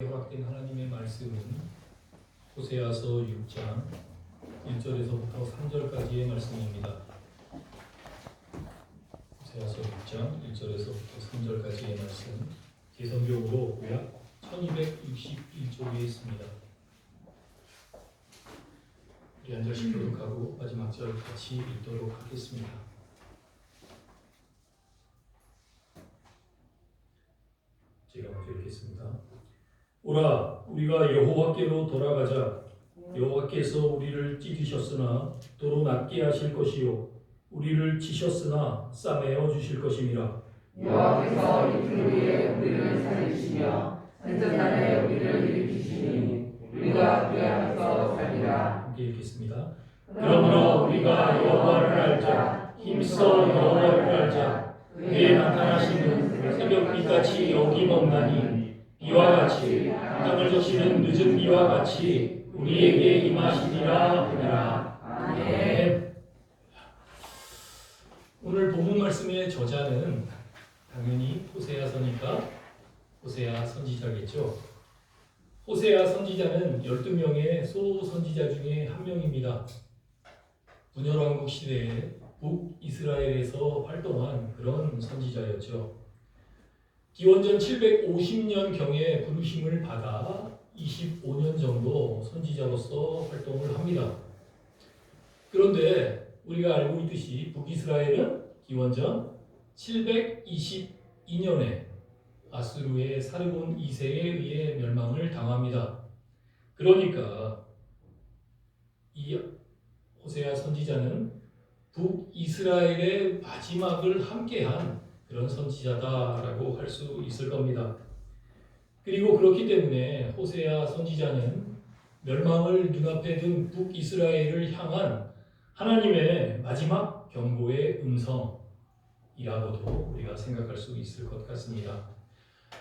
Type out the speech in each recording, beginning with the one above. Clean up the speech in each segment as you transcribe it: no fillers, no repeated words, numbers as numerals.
허락된 하나님의 말씀은 호세아서 6장 1절에서부터 3절까지의 말씀입니다. 호세아서 6장 1절에서부터 3절까지의 말씀, 개성경으로 약 1261쪽에 있습니다. 우리 한 절씩 교독하고 마지막 절 같이 읽도록 하겠습니다. 제가 먼저 읽겠습니다. 오라, 우리가 여호와께로 돌아가자. 여호와께서 우리를 찢으셨으나 도로 낫게 하실 것이요, 우리를 치셨으나 싸매어 주실 것임이라. 여호와께서 이틀 후에 우리를 살리시며 셋째 날에 우리를 일으키시니 우리가 그의 안에서 살리라. 함께 읽겠습니다. 그러므로 우리가 여호와를 알자. 힘써 여호와를 알자. 그의 나타나심은 새벽빛같이 어김없나니 비와 같이 땅을 적시는 늦은 비와 같이 우리에게 임하시리라 하니라. 아멘. 오늘 본문 말씀의 저자는 당연히 호세아서니까 호세아 선지자겠죠. 호세아 선지자는 12명의 소 선지자 중에 한 명입니다. 분열왕국 시대에 북이스라엘에서 활동한 그런 선지자였죠. 기원전 750년경에 부르심을 받아 25년 정도 선지자로서 활동을 합니다. 그런데 우리가 알고 있듯이 북이스라엘은 기원전 722년에 아수르의 사르곤 2세에 의해 멸망을 당합니다. 그러니까 이 호세아 선지자는 북이스라엘의 마지막을 함께한 그런 선지자다라고 할 수 있을 겁니다. 그리고 그렇기 때문에 호세아 선지자는 멸망을 눈앞에 둔 북이스라엘을 향한 하나님의 마지막 경고의 음성이라고도 우리가 생각할 수 있을 것 같습니다.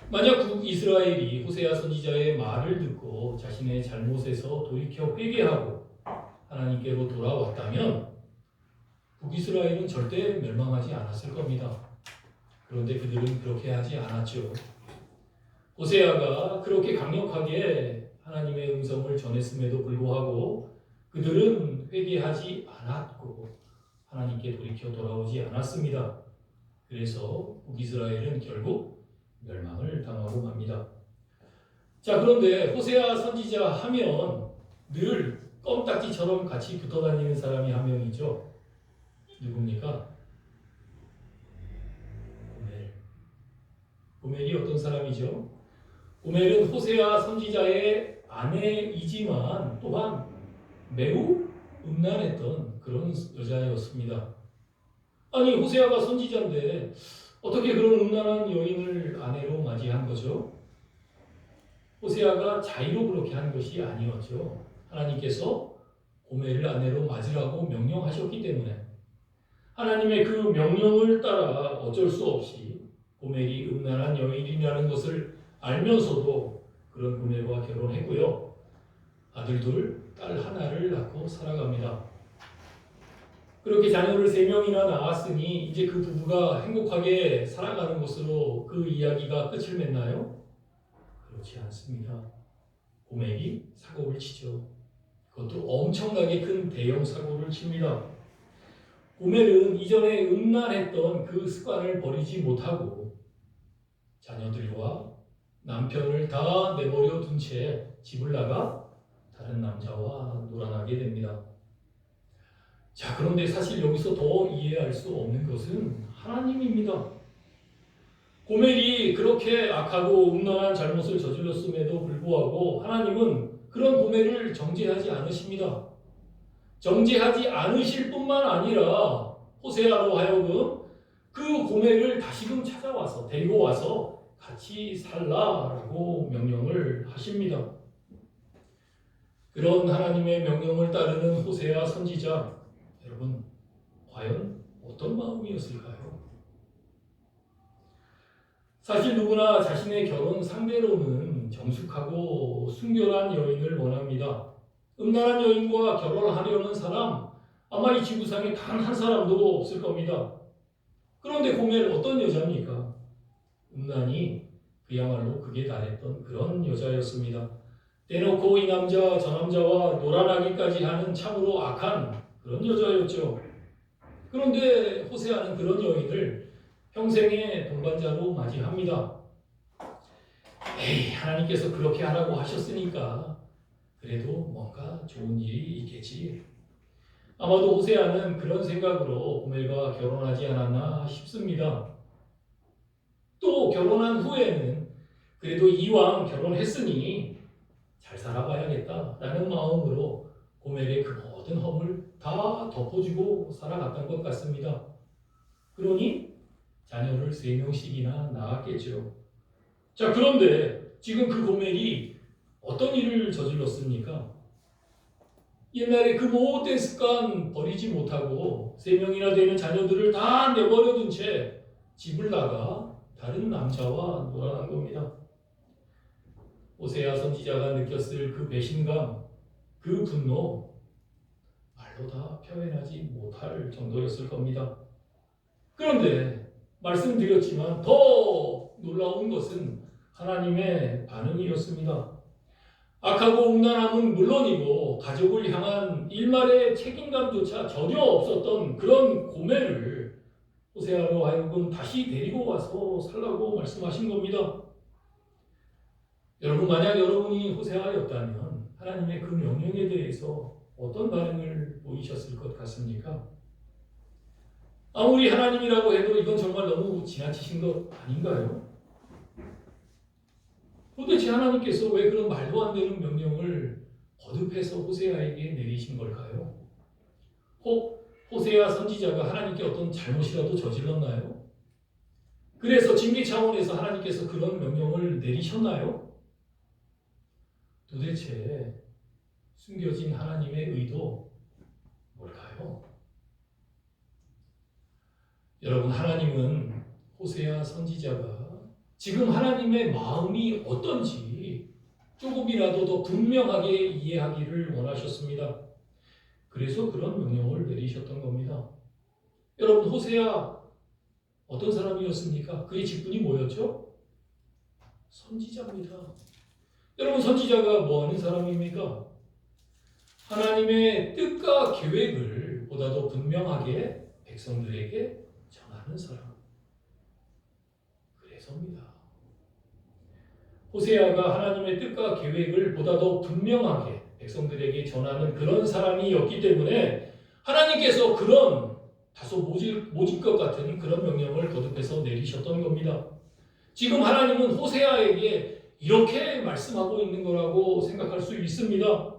만약 북이스라엘이 호세아 선지자의 말을 듣고 자신의 잘못에서 돌이켜 회개하고 하나님께로 돌아왔다면 북이스라엘은 절대 멸망하지 않았을 겁니다. 그런데 그들은 그렇게 하지 않았죠. 호세아가 그렇게 강력하게 하나님의 음성을 전했음에도 불구하고 그들은 회개하지 않았고 하나님께 돌이켜 돌아오지 않았습니다. 그래서 북이스라엘은 결국 멸망을 당하고 맙니다. 자, 그런데 호세아 선지자 하면 늘 껌딱지처럼 같이 붙어다니는 사람이 한 명이죠. 누굽니까? 고멜이 어떤 사람이죠? 고멜은 호세아 선지자의 아내이지만 또한 매우 음란했던 그런 여자였습니다. 아니, 호세아가 선지자인데 어떻게 그런 음란한 여인을 아내로 맞이한 거죠? 호세아가 자의로 그렇게 한 것이 아니었죠. 하나님께서 고멜을 아내로 맞으라고 명령하셨기 때문에 하나님의 그 명령을 따라 어쩔 수 없이 고멜이 음란한 여인이라는 것을 알면서도 그런 고멜과 결혼했고요. 아들 둘, 딸 하나를 낳고 살아갑니다. 그렇게 자녀를 3명이나 낳았으니 이제 그 부부가 행복하게 살아가는 것으로 그 이야기가 끝을 맺나요? 그렇지 않습니다. 고멜이 사고를 치죠. 그것도 엄청나게 큰 대형 사고를 칩니다. 고멜은 이전에 음란했던 그 습관을 버리지 못하고 자녀들과 남편을 다 내버려 둔 채 집을 나가 다른 남자와 놀아나게 됩니다. 자, 그런데 사실 여기서 더 이해할 수 없는 것은 하나님입니다. 고멜이 그렇게 악하고 음란한 잘못을 저질렀음에도 불구하고 하나님은 그런 고멜을 정죄하지 않으십니다. 정죄하지 않으실 뿐만 아니라 호세아로 하여금 그 고멜을 다시금 찾아와서 데리고 와서 같이 살라라고 명령을 하십니다. 그런 하나님의 명령을 따르는 호세아 선지자, 여러분 과연 어떤 마음이었을까요? 사실 누구나 자신의 결혼 상대로는 정숙하고 순결한 여인을 원합니다. 음란한 여인과 결혼하려는 사람 아마 이 지구상에 단 한 사람도 없을 겁니다. 그런데 고멜 어떤 여자입니까? 음란이 그야말로 극에 달했던 그런 여자였습니다. 대놓고 이 남자 저 남자와 놀아나기까지 하는 참으로 악한 그런 여자였죠. 그런데 호세아는 그런 여인을 평생의 동반자로 맞이합니다. 에이, 하나님께서 그렇게 하라고 하셨으니까 그래도 뭔가 좋은 일이 있겠지. 아마도 호세아는 그런 생각으로 고멜과 결혼하지 않았나 싶습니다. 또 결혼한 후에는 그래도 이왕 결혼했으니 잘 살아봐야겠다라는 마음으로 고멜의 그 모든 허물 다 덮어주고 살아갔던 것 같습니다. 그러니 자녀를 3명씩이나 낳았겠죠. 자, 그런데 지금 그 고멜이 어떤 일을 저질렀습니까? 옛날에 그 못된 습관 버리지 못하고 3명이나 되는 자녀들을 다 내버려둔 채 집을 나가 다른 남자와 놀아난 겁니다. 호세아 선지자가 느꼈을 그 배신감, 그 분노 말로 다 표현하지 못할 정도였을 겁니다. 그런데 말씀드렸지만 더 놀라운 것은 하나님의 반응이었습니다. 악하고 음란함은 물론이고 가족을 향한 일말의 책임감조차 전혀 없었던 그런 고멜을 호세아로 하여금 다시 데리고 와서 살라고 말씀하신 겁니다. 여러분, 만약 여러분이 호세아였다면 하나님의 그 명령에 대해서 어떤 반응을 보이셨을 것 같습니까? 아무리 하나님이라고 해도 이건 정말 너무 지나치신 것 아닌가요? 도대체 하나님께서 왜 그런 말도 안 되는 명령을 거듭해서 호세아에게 내리신 걸까요? 혹 호세아 선지자가 하나님께 어떤 잘못이라도 저질렀나요? 그래서 징계 차원에서 하나님께서 그런 명령을 내리셨나요? 도대체 숨겨진 하나님의 의도 뭘까요? 여러분, 하나님은 호세아 선지자가 지금 하나님의 마음이 어떤지 조금이라도 더 분명하게 이해하기를 원하셨습니다. 그래서 그런 명령을 내리셨던 겁니다. 여러분, 호세아 어떤 사람이었습니까? 그의 직분이 뭐였죠? 선지자입니다. 여러분, 선지자가 뭐 하는 사람입니까? 하나님의 뜻과 계획을 보다 더 분명하게 백성들에게 전하는 사람. 그래서입니다. 호세아가 하나님의 뜻과 계획을 보다 더 분명하게 백성들에게 전하는 그런 사람이었기 때문에 하나님께서 그런 다소 모질 것 같은 그런 명령을 거듭해서 내리셨던 겁니다. 지금 하나님은 호세아에게 이렇게 말씀하고 있는 거라고 생각할 수 있습니다.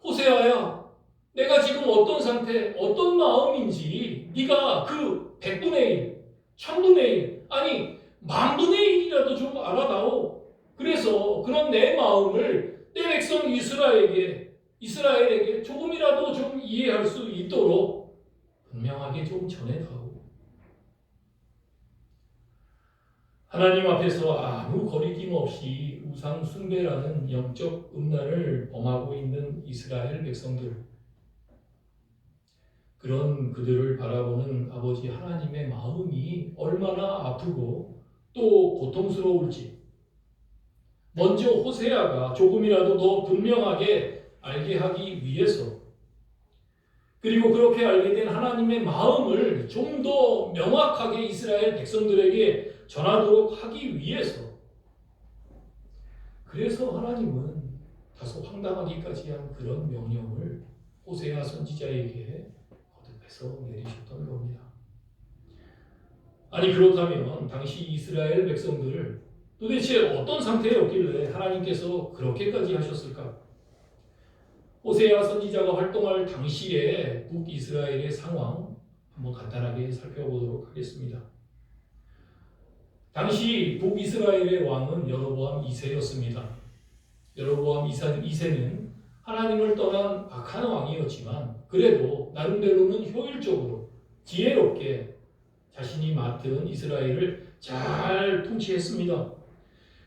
호세아야, 내가 지금 어떤 상태, 어떤 마음인지 네가 그 100분의 1, 1000분의 1, 아니 만분의 1이라도 좀 알아다오. 그래서 그런 내 마음을 내 백성 이스라엘에게 조금이라도 좀 이해할 수 있도록 분명하게 좀 전해다오. 하나님 앞에서 아무 거리낌 없이 우상 숭배라는 영적 음란을 범하고 있는 이스라엘 백성들, 그런 그들을 바라보는 아버지 하나님의 마음이 얼마나 아프고 또 고통스러울지 먼저 호세아가 조금이라도 더 분명하게 알게 하기 위해서, 그리고 그렇게 알게 된 하나님의 마음을 좀 더 명확하게 이스라엘 백성들에게 전하도록 하기 위해서, 그래서 하나님은 다소 황당하기까지 한 그런 명령을 호세아 선지자에게 거듭해서 내리셨던 겁니다. 아니, 그렇다면 당시 이스라엘 백성들을 도대체 어떤 상태였길래 하나님께서 그렇게까지 하셨을까? 호세아 선지자가 활동할 당시의 북이스라엘의 상황 한번 간단하게 살펴보도록 하겠습니다. 당시 북이스라엘의 왕은 여로보암 2세였습니다. 여로보암 2세는 하나님을 떠난 악한 왕이었지만 그래도 나름대로는 효율적으로 지혜롭게 자신이 맡은 이스라엘을 잘 통치했습니다.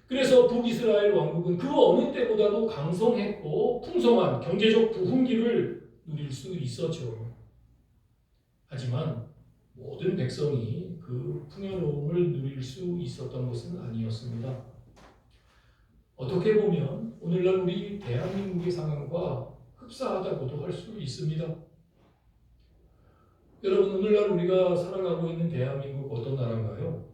그래서 북이스라엘 왕국은 그 어느 때보다도 강성했고 풍성한 경제적 부흥기를 누릴 수 있었죠. 하지만 모든 백성이 그 풍요로움을 누릴 수 있었던 것은 아니었습니다. 어떻게 보면 오늘날 우리 대한민국의 상황과 흡사하다고도 할 수 있습니다. 여러분, 오늘날 우리가 살아가고 있는 대한민국 어떤 나라인가요?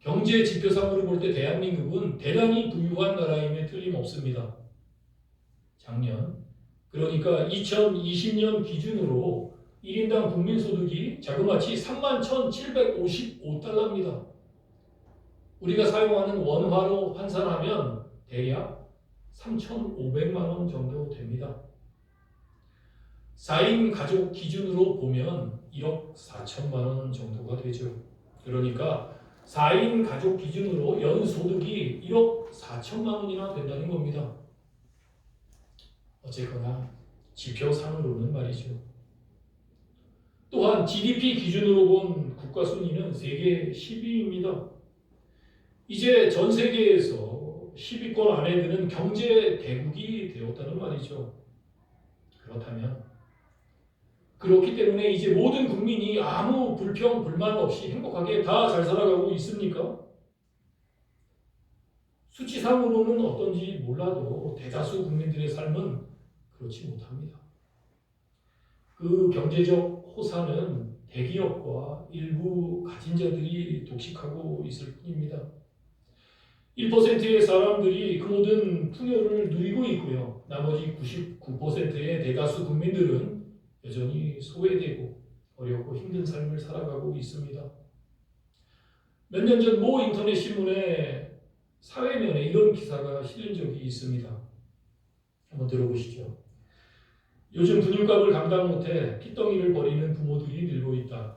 경제 지표상으로 볼 때 대한민국은 대단히 부유한 나라임에 틀림없습니다. 작년, 그러니까 2020년 기준으로 1인당 국민소득이 자그마치 31,755달러입니다. 우리가 사용하는 원화로 환산하면 대략 3,500만 원 정도 됩니다. 4인 가족 기준으로 보면 1억 4천만 원 정도가 되죠. 그러니까 4인 가족 기준으로 연소득이 1억 4천만 원이나 된다는 겁니다. 어쨌거나 지표상으로는 말이죠. 또한 GDP 기준으로 본 국가 순위는 세계 10위입니다. 이제 전 세계에서 10위권 안에 드는 경제 대국이 되었다는 말이죠. 그렇기 때문에 이제 모든 국민이 아무 불평, 불만 없이 행복하게 다 잘 살아가고 있습니까? 수치상으로는 어떤지 몰라도 대다수 국민들의 삶은 그렇지 못합니다. 그 경제적 호사는 대기업과 일부 가진 자들이 독식하고 있을 뿐입니다. 1%의 사람들이 그 모든 풍요를 누리고 있고요. 나머지 99%의 대다수 국민들은 여전히 소외되고 어렵고 힘든 삶을 살아가고 있습니다. 몇 년 전 모 인터넷 신문에 사회면에 이런 기사가 실린 적이 있습니다. 한번 들어보시죠. 요즘 분유값을 감당 못해 핏덩이를 버리는 부모들이 늘고 있다.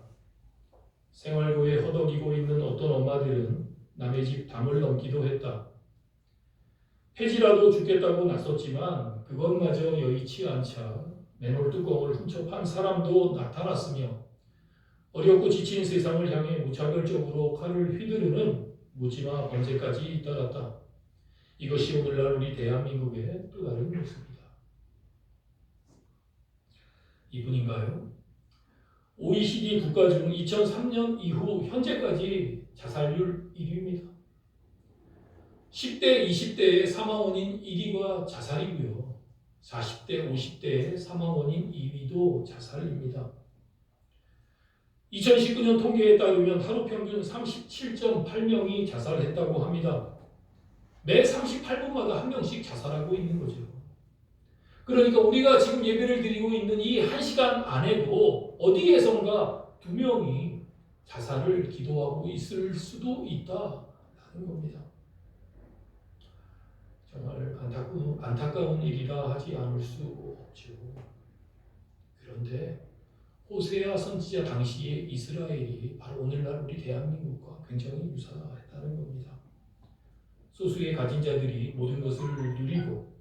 생활고에 허덕이고 있는 어떤 엄마들은 남의 집 담을 넘기도 했다. 폐지라도 죽겠다고 나섰지만 그것마저 여의치 않자 맨홀 뚜껑을 훔쳐 판 사람도 나타났으며 어렵고 지친 세상을 향해 무차별적으로 칼을 휘두르는 묻지마 범죄까지 잇따랐다. 이것이 오늘날 우리 대한민국의 또 다른 모습이다. 이분인가요? OECD 국가 중 2003년 이후 현재까지 자살률 1위입니다. 10대, 20대의 사망 원인 1위가 자살이고요. 40대, 50대의 사망 원인 2위도 자살입니다. 2019년 통계에 따르면 하루 평균 37.8명이 자살했다고 합니다. 매 38분마다 한 명씩 자살하고 있는 거죠. 그러니까 우리가 지금 예배를 드리고 있는 이 1시간 안에도 어디에선가 2명이 자살을 기도하고 있을 수도 있다라는 겁니다. 정말 안타까운 일이라 하지 않을 수 없죠. 그런데 호세아 선지자 당시의 이스라엘이 바로 오늘날 우리 대한민국과 굉장히 유사했다는 겁니다. 소수의 가진 자들이 모든 것을 누리고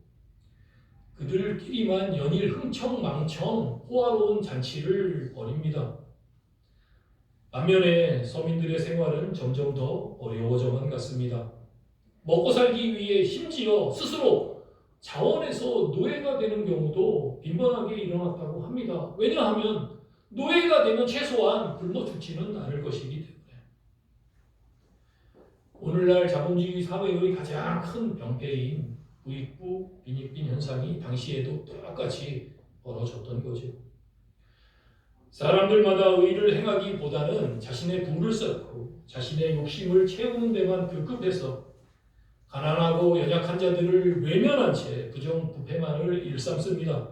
그들끼리만 연일 흥청망청 호화로운 잔치를 벌입니다. 반면에 서민들의 생활은 점점 더 어려워져만 갔습니다. 먹고 살기 위해 심지어 스스로 자원해서 노예가 되는 경우도 빈번하게 일어났다고 합니다. 왜냐하면 노예가 되면 최소한 굶어 죽지는 않을 것이기 때문에. 오늘날 자본주의 사회의 가장 큰 병폐인 부익부 빈익빈 현상이 당시에도 똑같이 벌어졌던 거죠. 사람들마다 의를 행하기보다는 자신의 부를 쌓고 자신의 욕심을 채우는 데만 급급해서 가난하고 연약한 자들을 외면한 채 부정부패만을 일삼습니다.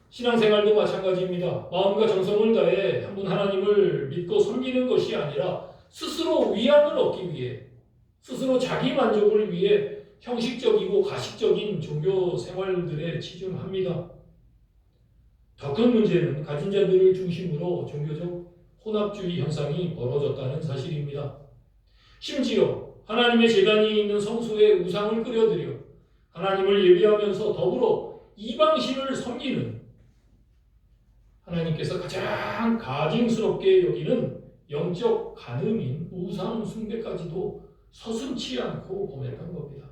신앙생활도 마찬가지입니다. 마음과 정성을 다해 한 분 하나님을 믿고 섬기는 것이 아니라 스스로 위안을 얻기 위해, 스스로 자기 만족을 위해 형식적이고 가식적인 종교 생활들에 치중합니다. 더 큰 문제는 가진 자들을 중심으로 종교적 혼합주의 현상이 벌어졌다는 사실입니다. 심지어 하나님의 제단이 있는 성소에 우상을 끓여들여 하나님을 예배하면서 더불어 이방신을 섬기는, 하나님께서 가장 가증스럽게 여기는 영적 간음인 우상 숭배까지도 서슴지 않고 범했던 겁니다.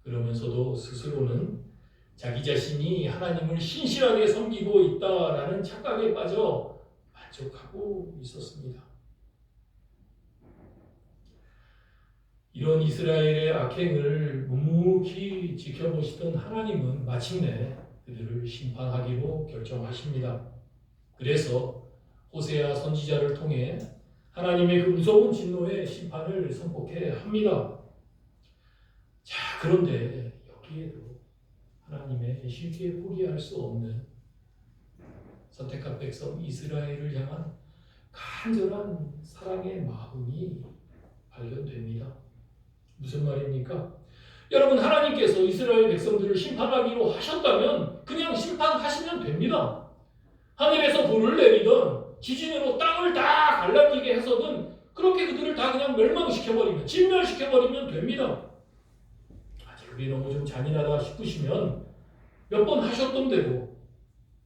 그러면서도 스스로는 자기 자신이 하나님을 신실하게 섬기고 있다라는 착각에 빠져 만족하고 있었습니다. 이런 이스라엘의 악행을 묵묵히 지켜보시던 하나님은 마침내 그들을 심판하기로 결정하십니다. 그래서 호세아 선지자를 통해 하나님의 그 무서운 진노의 심판을 선포해 합니다. 자, 그런데 여기에도 하나님의 쉽게 포기할 수 없는 선택한 백성 이스라엘을 향한 간절한 사랑의 마음이 발견됩니다. 무슨 말입니까? 여러분, 하나님께서 이스라엘 백성들을 심판하기로 하셨다면 그냥 심판하시면 됩니다. 하늘에서 불을 내리든 지진으로 땅을 다 갈라지게 해서든 그렇게 그들을 다 그냥 멸망시켜버리면, 진멸시켜버리면 됩니다. 그게 너무 좀 잔인하다 싶으시면 몇 번 하셨던 대로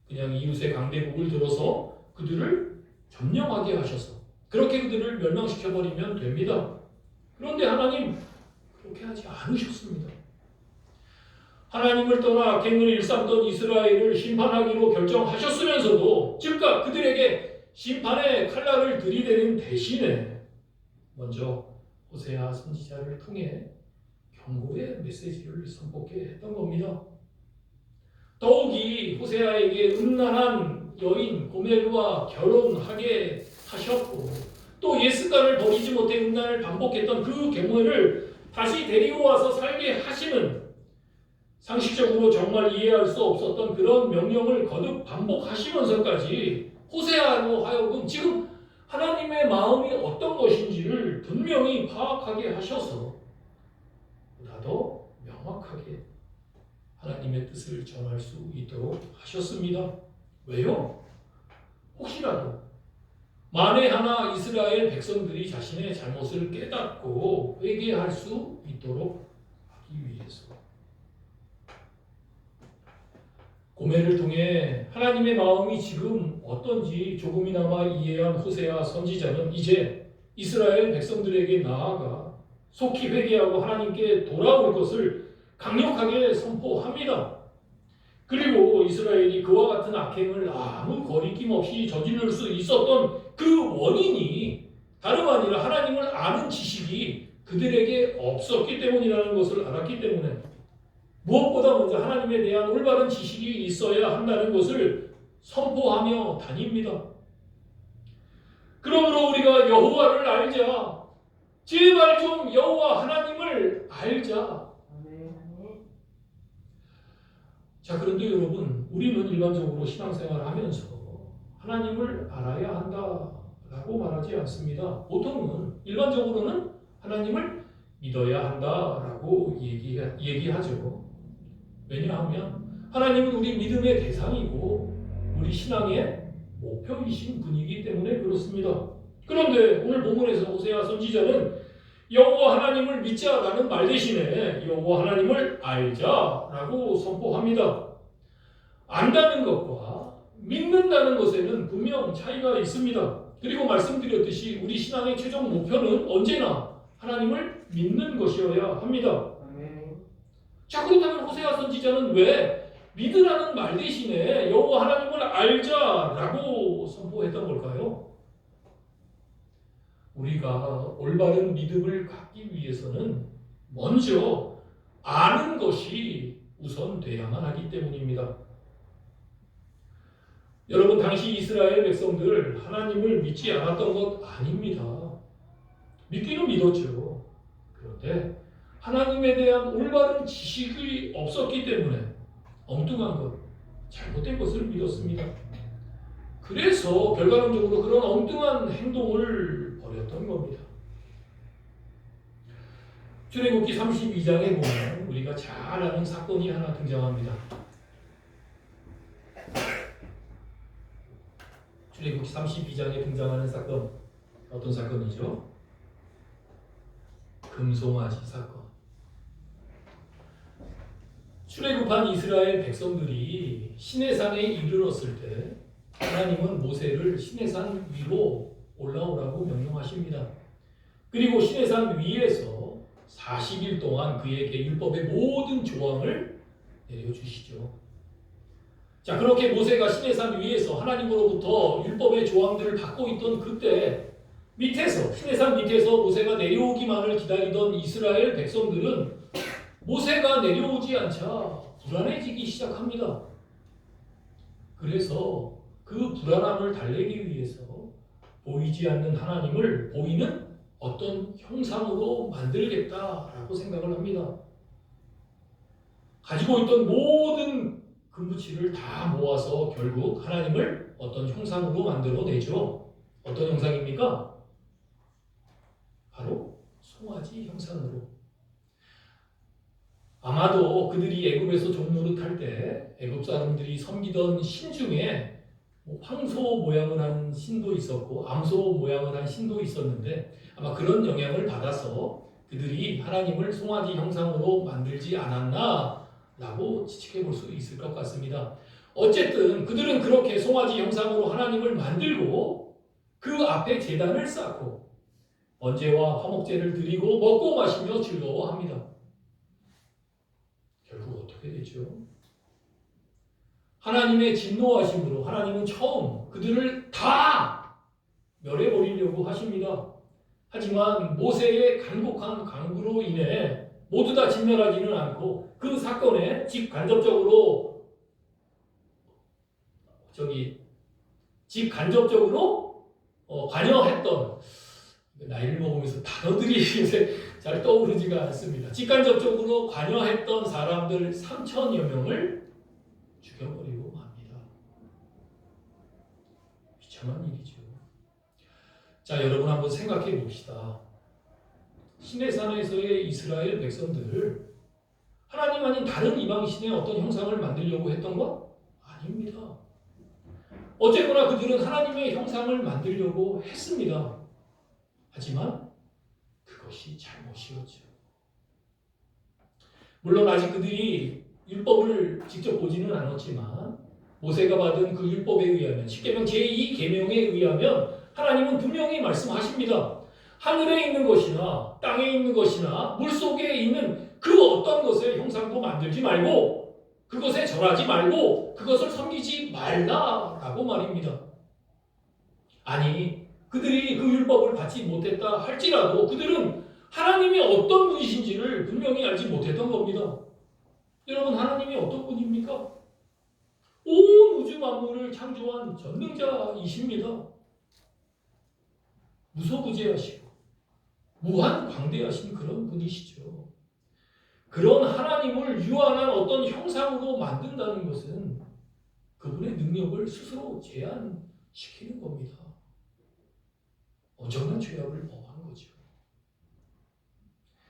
그냥 이웃의 강대국을 들어서 그들을 점령하게 하셔서 그렇게 그들을 멸망시켜버리면 됩니다. 그런데 하나님 그렇게 하지 않으셨습니다. 하나님을 떠나 악행을 일삼던 이스라엘을 심판하기로 결정하셨으면서도 즉각 그들에게 심판의 칼날을 들이대는 대신에 먼저 호세아 선지자를 통해 경고의 메시지를 선포해 했던 겁니다. 더욱이 호세아에게 음란한 여인 고멜과 결혼하게 하셨고 또 옛습관을 버리지 못해 음란을 반복했던 그 계모를 다시 데리고 와서 살게 하시는 상식적으로 정말 이해할 수 없었던 그런 명령을 거듭 반복하시면서까지 호세아로 하여금 지금 하나님의 마음이 어떤 것인지를 분명히 파악하게 하셔서 보다 더 명확하게 하나님의 뜻을 전할 수 있도록 하셨습니다. 왜요? 혹시라도 만에 하나 이스라엘 백성들이 자신의 잘못을 깨닫고 회개할 수 있도록 하기 위해서. 고멜을 통해 하나님의 마음이 지금 어떤지 조금이나마 이해한 호세아 선지자는 이제 이스라엘 백성들에게 나아가 속히 회개하고 하나님께 돌아올 것을 강력하게 선포합니다. 그리고 이스라엘이 그와 같은 악행을 아무 거리낌 없이 저지를 수 있었던 그 원인이 다름 아니라 하나님을 아는 지식이 그들에게 없었기 때문이라는 것을 알았기 때문에 무엇보다 먼저 하나님에 대한 올바른 지식이 있어야 한다는 것을 선포하며 다닙니다. 그러므로 우리가 여호와를 알자. 제발 좀 여호와 하나님을 알자. 자, 그런데 여러분, 우리는 일반적으로 신앙생활을 하면서 하나님을 알아야 한다라고 말하지 않습니다. 보통은 일반적으로는 하나님을 믿어야 한다라고 얘기하죠. 왜냐하면 하나님은 우리 믿음의 대상이고 우리 신앙의 목표이신 분이기 때문에 그렇습니다. 그런데 오늘 본문에서 호세아 선지자는 여호와 하나님을 믿자라는 말 대신에 여호와 하나님을 알자라고 선포합니다. 안다는 것과 믿는다는 것에는 분명 차이가 있습니다. 그리고 말씀드렸듯이 우리 신앙의 최종 목표는 언제나 하나님을 믿는 것이어야 합니다. 자, 그렇다면 호세아 선지자는 왜 믿으라는 말 대신에 여호와 하나님을 알자라고 선포했던 걸까요? 우리가 올바른 믿음을 갖기 위해서는 먼저 아는 것이 우선돼야만 하기 때문입니다. 여러분, 당시 이스라엘 백성들 하나님을 믿지 않았던 것 아닙니다. 믿기는 믿었죠. 그런데 하나님에 대한 올바른 지식이 없었기 때문에 엉뚱한 것, 잘못된 것을 믿었습니다. 그래서 결과론적으로 그런 엉뚱한 행동을 벌였던 겁니다. 출애굽기 32장에 보면 우리가 잘 아는 사건이 하나 등장합니다. 출애굽기 32장에 등장하는 사건, 어떤 사건이죠? 금송아지 사건. 출애굽한 이스라엘 백성들이 시내산에 이르렀을 때 하나님은 모세를 시내산 위로 올라오라고 명령하십니다. 그리고 시내산 위에서 40일 동안 그에게 율법의 모든 조항을 내려주시죠. 자, 그렇게 모세가 시내산 위에서 하나님으로부터 율법의 조항들을 받고 있던 그때 밑에서 시내산 밑에서 모세가 내려오기만을 기다리던 이스라엘 백성들은 모세가 내려오지 않자 불안해지기 시작합니다. 그래서 그 불안함을 달래기 위해서 보이지 않는 하나님을 보이는 어떤 형상으로 만들겠다라고 생각을 합니다. 가지고 있던 모든 금부치를 다 모아서 결국 하나님을 어떤 형상으로 만들어내죠. 어떤 형상입니까? 바로 송아지 형상으로. 아마도 그들이 애굽에서 종노릇할 때 애굽 사람들이 섬기던 신 중에 황소 모양을 한 신도 있었고 암소 모양을 한 신도 있었는데 아마 그런 영향을 받아서 그들이 하나님을 송아지 형상으로 만들지 않았나라고 추측해 볼 수 있을 것 같습니다. 어쨌든 그들은 그렇게 송아지 형상으로 하나님을 만들고 그 앞에 제단을 쌓고 번제와 화목제를 드리고 먹고 마시며 즐거워합니다. 결국 어떻게 되죠? 하나님의 진노하심으로 하나님은 처음 그들을 다 멸해버리려고 하십니다. 하지만 모세의 간곡한 강구로 인해 모두 다 진멸하지는 않고 그 사건에 직간접적으로 관여했던, 나이를 먹으면서 단어들이 요새 잘 떠오르지가 않습니다. 직간접적으로 관여했던 사람들 3천여 명을 죽여버리고 맙니다. 비참한 일이죠. 자, 여러분 한번 생각해 봅시다. 시내산에서의 이스라엘 백성들을 하나님 아닌 다른 이방신의 어떤 형상을 만들려고 했던 것? 아닙니다. 어쨌거나 그들은 하나님의 형상을 만들려고 했습니다. 하지만 그것이 잘못이었죠. 물론 아직 그들이 율법을 직접 보지는 않았지만 모세가 받은 그 율법에 의하면 십계명 제2계명에 의하면 하나님은 분명히 말씀하십니다. 하늘에 있는 것이나 땅에 있는 것이나 물속에 있는 그 어떤 것의 형상도 만들지 말고 그것에 절하지 말고 그것을 섬기지 말라라고 말입니다. 아니, 그들이 그 율법을 받지 못했다 할지라도 그들은 하나님이 어떤 분이신지를 분명히 알지 못했던 겁니다. 여러분, 하나님이 어떤 분입니까? 온 우주 만물을 창조한 전능자이십니다. 무소부재하시고 무한 광대하신 그런 분이시죠. 그런 하나님을 유한한 어떤 형상으로 만든다는 것은 그분의 능력을 스스로 제한시키는 겁니다. 엄청난 죄악을 범한 거죠.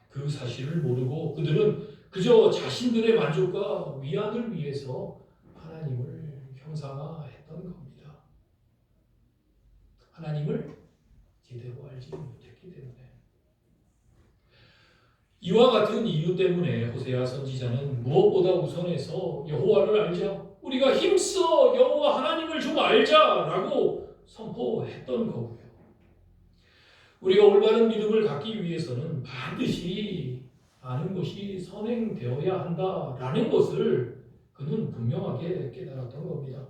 그 사실을 모르고 그들은 그저 자신들의 만족과 위안을 위해서 하나님을 형상화했던 겁니다. 하나님을 제대로 알지 못했기 때문에. 이와 같은 이유 때문에 호세아 선지자는 무엇보다 우선해서 여호와를 알자, 우리가 힘써 여호와 하나님을 좀 알자라고 선포했던 거고요. 우리가 올바른 믿음을 갖기 위해서는 반드시 아는 것이 선행되어야 한다라는 것을 그는 분명하게 깨달았던 겁니다.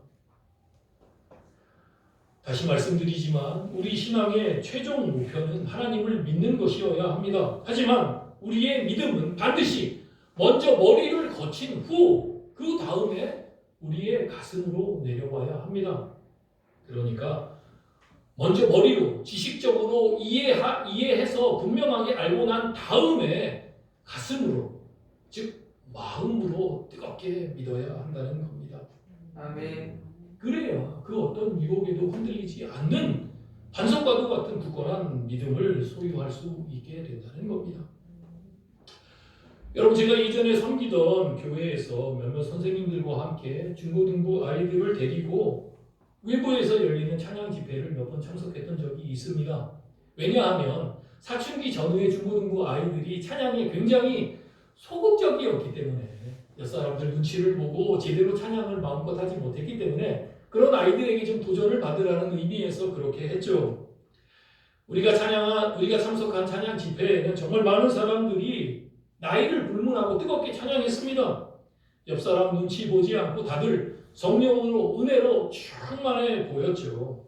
다시 말씀드리지만 우리 신앙의 최종 목표는 하나님을 믿는 것이어야 합니다. 하지만 우리의 믿음은 반드시 먼저 머리를 거친 후 그 다음에 우리의 가슴으로 내려와야 합니다. 그러니까 먼저 머리로 지식적으로 이해해서 분명하게 알고 난 다음에 가슴으로, 즉 마음으로 뜨겁게 믿어야 한다는 겁니다. 아멘. 그래야 그 어떤 유혹에도 흔들리지 않는 반석과도 같은 굳건한 믿음을 소유할 수 있게 된다는 겁니다. 여러분, 제가 이전에 섬기던 교회에서 몇몇 선생님들과 함께 중고등부 아이들을 데리고 외부에서 열리는 찬양 집회를 몇 번 참석했던 적이 있습니다. 왜냐하면 사춘기 전후의 중고등부 아이들이 찬양에 굉장히 소극적이었기 때문에 옆 사람들 눈치를 보고 제대로 찬양을 마음껏 하지 못했기 때문에 그런 아이들에게 좀 도전을 받으라는 의미에서 그렇게 했죠. 우리가 참석한 찬양 집회에는 정말 많은 사람들이 나이를 불문하고 뜨겁게 찬양했습니다. 옆 사람 눈치 보지 않고 다들 성령으로 은혜로 충만해 보였죠.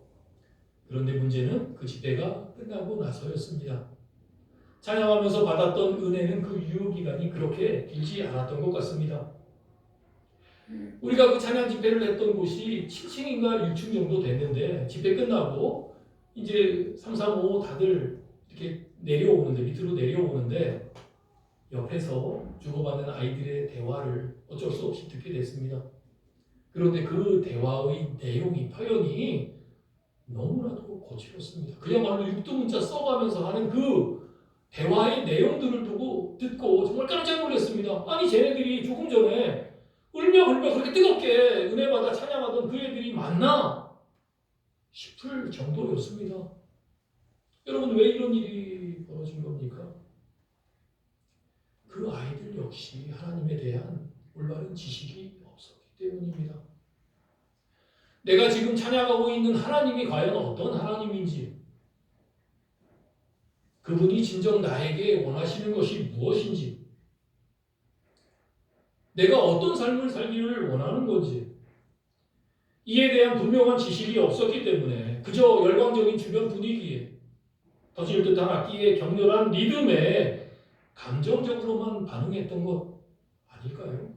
그런데 문제는 그 집회가 끝나고 나서였습니다. 찬양하면서 받았던 은혜는 그 유효기간이 그렇게 길지 않았던 것 같습니다. 우리가 그 찬양 집회를 했던 곳이 7층인가 6층 정도 됐는데 집회 끝나고 이제 3, 4, 5 다들 이렇게 내려오는데 밑으로 내려오는데 옆에서 주고받는 아이들의 대화를 어쩔 수 없이 듣게 됐습니다. 그런데 그 대화의 내용이 표현이 너무나도 거칠었습니다. 그야말로 육두문자 써가면서 하는 그 대화의 내용들을 듣고 정말 깜짝 놀랐습니다. 아니 쟤네들이 조금 전에 울며 그렇게 뜨겁게 은혜받아 찬양하던 그 애들이 맞나 싶을 정도였습니다. 여러분 왜 이런 일이 벌어진 겁니까? 그 아이들 역시 하나님에 대한 올바른 지식이 없었기 때문입니다. 내가 지금 찬양하고 있는 하나님이 과연 어떤 하나님인지, 그분이 진정 나에게 원하시는 것이 무엇인지, 내가 어떤 삶을 살기를 원하는 건지, 이에 대한 분명한 지식이 없었기 때문에 그저 열광적인 주변 분위기에 터질 듯한 악기의 격렬한 리듬에 감정적으로만 반응했던 것 아닐까요?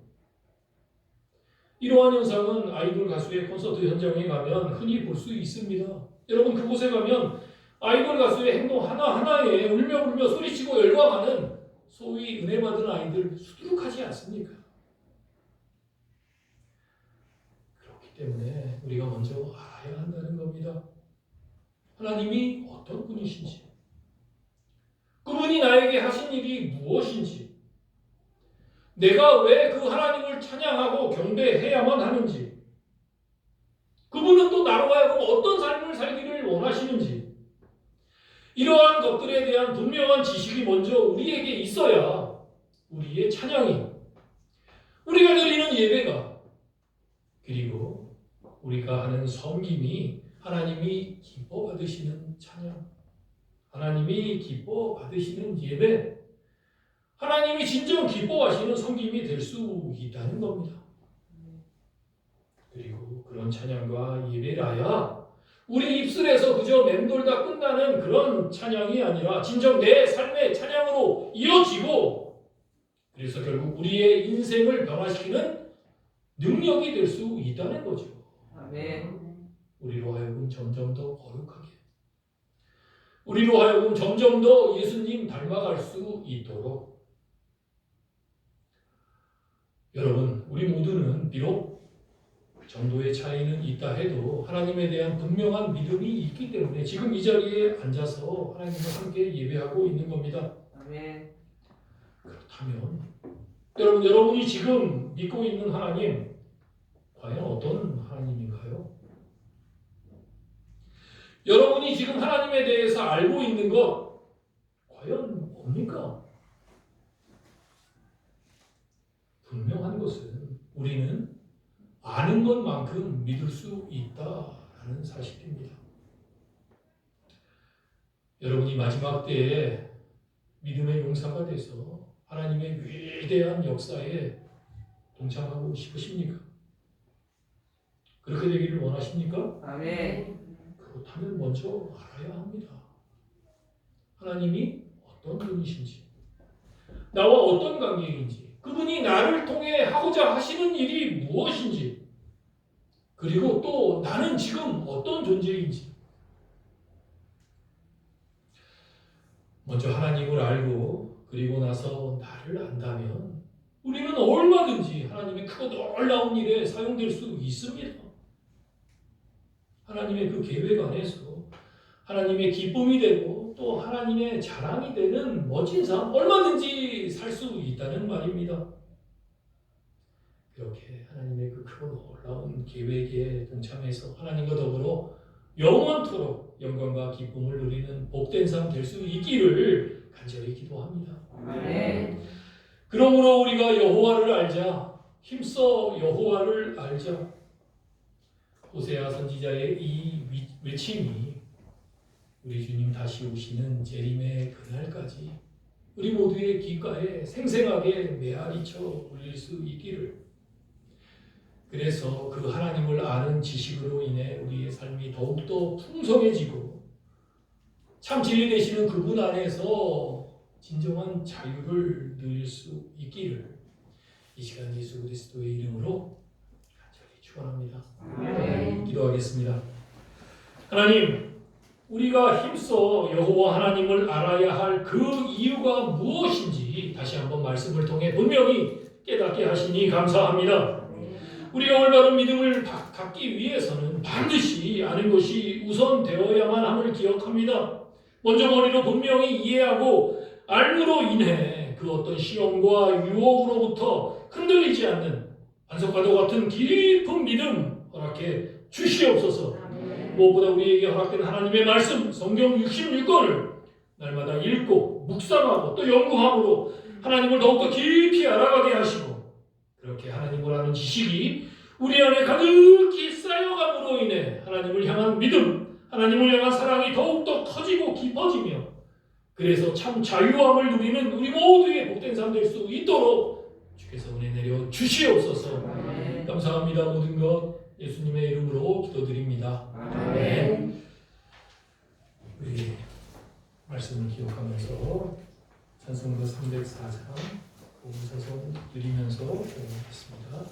이러한 현상은 아이돌 가수의 콘서트 현장에 가면 흔히 볼 수 있습니다. 여러분 그곳에 가면 아이돌 가수의 행동 하나하나에 울며 소리치고 열광하는 소위 은혜받은 아이들 수두룩하지 않습니까? 그렇기 때문에 우리가 먼저 알아야 한다는 겁니다. 하나님이 어떤 분이신지, 그분이 나에게 하신 일이 무엇인지, 내가 왜 그 하나님을 찬양하고 경배해야만 하는지, 그분은 또 나로 하여금 어떤 삶을 살기를 원하시는지, 이러한 것들에 대한 분명한 지식이 먼저 우리에게 있어야 우리의 찬양이, 우리가 드리는 예배가, 그리고 우리가 하는 섬김이 하나님이 기뻐 받으시는 찬양, 하나님이 기뻐 받으시는 예배, 하나님이 진정 기뻐하시는 섬김이 될 수 있다는 겁니다. 그리고 그런 찬양과 예배라야 우리 입술에서 그저 맴돌다 끝나는 그런 찬양이 아니라 진정 내 삶의 찬양으로 이어지고, 그래서 결국 우리의 인생을 변화시키는 능력이 될 수 있다는 거죠. 아멘. 우리로 하여금 점점 더 거룩하게, 우리로 하여금 점점 더 예수님 닮아갈 수 있도록. 여러분, 우리 모두는 비록 정도의 차이는 있다 해도 하나님에 대한 분명한 믿음이 있기 때문에 지금 이 자리에 앉아서 하나님과 함께 예배하고 있는 겁니다. 아멘. 그렇다면 여러분이 지금 믿고 있는 하나님 과연 어떤 하나님인가요? 여러분이 지금 하나님에 대해서 알고 있는 것 과연 뭡니까? 분명한 것은 우리는 아는 것만큼 믿을 수 있다라는 사실입니다. 여러분이 마지막 때에 믿음의 용사가 돼서 하나님의 위대한 역사에 동참하고 싶으십니까? 그렇게 되기를 원하십니까? 아멘. 그렇다면 먼저 알아야 합니다. 하나님이 어떤 분이신지, 나와 어떤 관계인지, 그분이 나를 통해 하고자 하시는 일이 무엇인지, 그리고 또 나는 지금 어떤 존재인지. 먼저 하나님을 알고 그리고 나서 나를 안다면 우리는 얼마든지 하나님의 크고 놀라운 일에 사용될 수 있습니다. 하나님의 그 계획 안에서 하나님의 기쁨이 되고 또 하나님의 자랑이 되는 멋진 삶 얼마든지 살 수 있다는 말입니다. 그렇게 하나님의 그 크고 놀라운 계획에 동참해서 하나님과 더불어 영원토록 영광과 기쁨을 누리는 복된 삶 될 수 있기를 간절히 기도합니다. 아멘. 그러므로 우리가 여호와를 알자, 힘써 여호와를 알자. 호세아 선지자의 이 외침이 우리 주님 다시 오시는 재림의 그날까지 우리 모두의 귓가에 생생하게 메아리쳐 울릴 수 있기를, 그래서 그 하나님을 아는 지식으로 인해 우리의 삶이 더욱더 풍성해지고 참 진리 되시는 그분 안에서 진정한 자유를 누릴 수 있기를 이 시간 예수 그리스도의 이름으로 간절히 축원합니다. 기도하겠습니다. 하나님, 우리가 힘써 여호와 하나님을 알아야 할 그 이유가 무엇인지 다시 한번 말씀을 통해 분명히 깨닫게 하시니 감사합니다. 우리가 올바른 믿음을 갖기 위해서는 반드시 아는 것이 우선 되어야만 함을 기억합니다. 먼저 머리로 분명히 이해하고 알므로 인해 그 어떤 시험과 유혹으로부터 흔들리지 않는 반석과도 같은 깊은 믿음 허락해 주시옵소서. 무엇보다 우리에게 허락된 하나님의 말씀 성경 66권을 날마다 읽고 묵상하고 또 연구함으로 하나님을 더욱더 깊이 알아가게 하시고 그렇게 하나님을 아는 지식이 우리 안에 가득히 쌓여감으로 인해 하나님을 향한 믿음, 하나님을 향한 사랑이 더욱더 커지고 깊어지며 그래서 참 자유함을 누리는 우리 모두의 복된 삶 될 수 있도록 주께서 은혜 내려 주시옵소서. 감사합니다. 모든 것 예수님의 이름으로 기도드립니다. 아멘. 우리 말씀을 기억하면서 찬송가 304장 보험사선 드리면서 공부하겠습니다.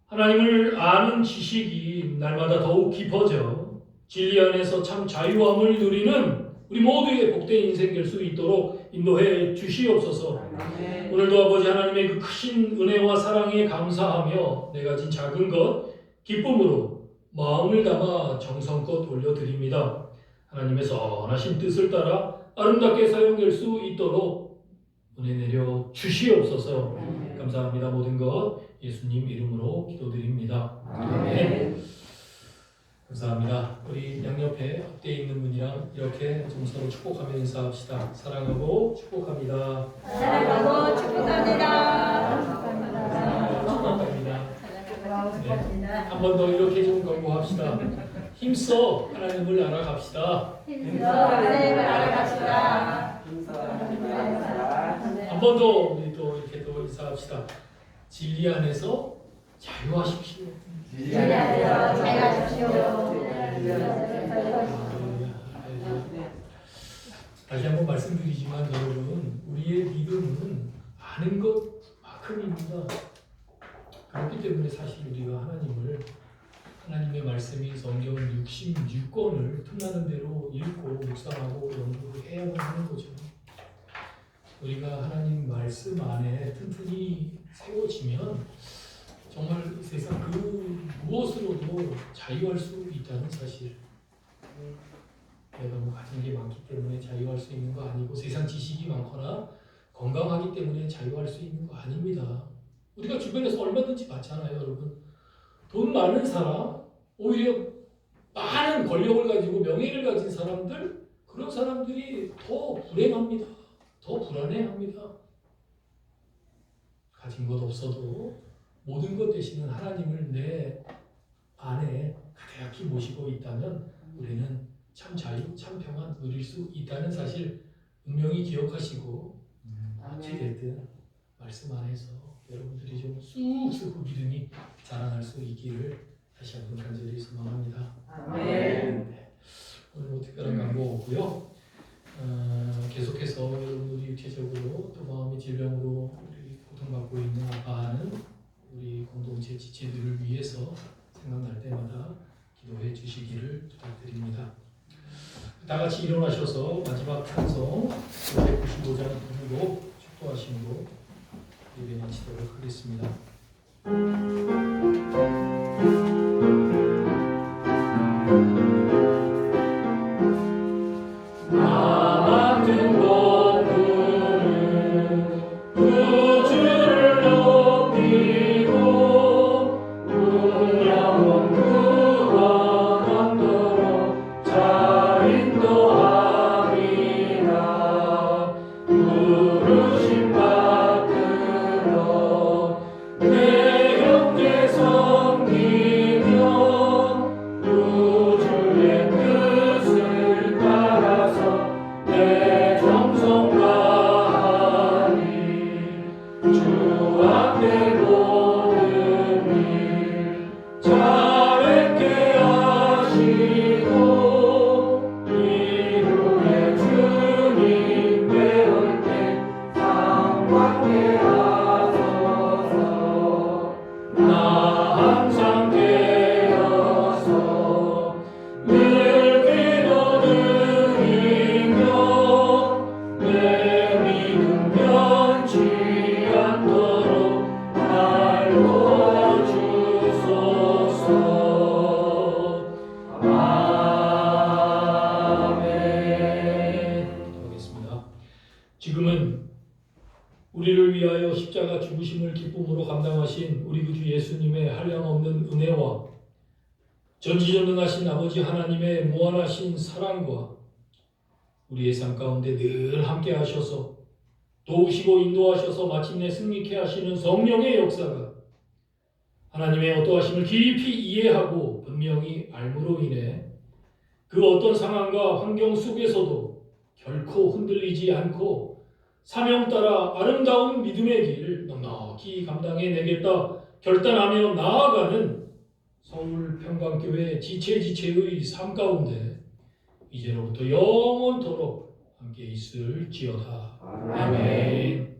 하나님을 아는 지식이 날마다 더욱 깊어져 진리 안에서 참 자유함을 누리는 우리 모두의 복된 인생 될 수 있도록 인도해 주시옵소서. 오늘도 아버지 하나님의 그 크신 은혜와 사랑에 감사하며 내가 진 작은 것 기쁨으로 마음을 담아 정성껏 올려드립니다. 하나님의 선하신 뜻을 따라 아름답게 사용될 수 있도록 은혜 내려 주시옵소서. 감사합니다. 모든 것 예수님 이름으로 기도드립니다. 아멘. 감사합니다. 우리 양옆에 앞에 있는 분이랑 이렇게 좀 서로 축복하며 인사합시다. 사랑하고 축복합니다. 사랑하고 축복합니다. 축복합니다. 네. 한 번 더 이렇게 좀 권고합시다. 힘써 하나님을 알아갑시다. 힘써 하나님을 알아갑시다. 한 번 더 우리 또 이렇게 또 인사합시다. 진리 안에서 자유하십시오. 진리 안에서 자유하십시오. 다시 한번 말씀드리지만 여러분, 우리의 믿음은 아는 것만큼입니다. 그렇기 때문에 사실 우리가 하나님의 말씀이 성경 66권을 틈나는 대로 읽고 묵상하고 연구를 해야만 하는 거죠. 우리가 하나님 말씀 안에 튼튼히 세워지면 정말 이 세상 그 무엇으로도 자유할 수 있다는 사실. 내가 뭐 가진 게 많기 때문에 자유할 수 있는 거 아니고 세상 지식이 많거나 건강하기 때문에 자유할 수 있는 거 아닙니다. 우리가 주변에서 얼마든지 봤잖아요, 여러분. 돈 많은 사람, 오히려 많은 권력을 가지고 명예를 가진 사람들, 그런 사람들이 더 불행합니다. 더 불안해합니다. 가진 것 없어도 모든 것 되시는 하나님을 내 안에 가득히 모시고 있다면 우리는 참 자유, 참 평안 누릴 수 있다는 사실 분명히 기억하시고 어찌 됐든 말씀 안에서 여러분들이 좀 쑥쑥 믿음이 자라날 수 있기를 다시 한번 간절히 소망합니다. 아멘. 오늘 뭐 특별한 광고 없고요. 계속해서 여러분들이 유체적으로 또 마음의 질병으로 우리 고통받고 있는 아파하는 우리 공동체 지체들을 위해서 생각날 때마다 기도해 주시기를 부탁드립니다. 다 같이 일어나셔서 마지막 찬송 195장 부르고 축도하심으로 예배 마치도록 하겠습니다. 지금은 우리를 위하여 십자가 죽으심을 기쁨으로 감당하신 우리 구주 예수님의 한량없는 은혜와 전지전능하신 아버지 하나님의 무한하신 사랑과 우리의 삶 가운데 늘 함께 하셔서 도우시고 인도하셔서 마침내 승리케 하시는 성령의 역사가 하나님의 어떠하심을 깊이 이해하고 분명히 알므로 인해 그 어떤 상황과 환경 속에서도 결코 흔들리지 않고 사명 따라 아름다운 믿음의 길을 넉넉히 감당해 내겠다 결단하며 나아가는 서울 평강교회 지체의 삶 가운데 이제로부터 영원토록 함께 있을지어다. 아멘.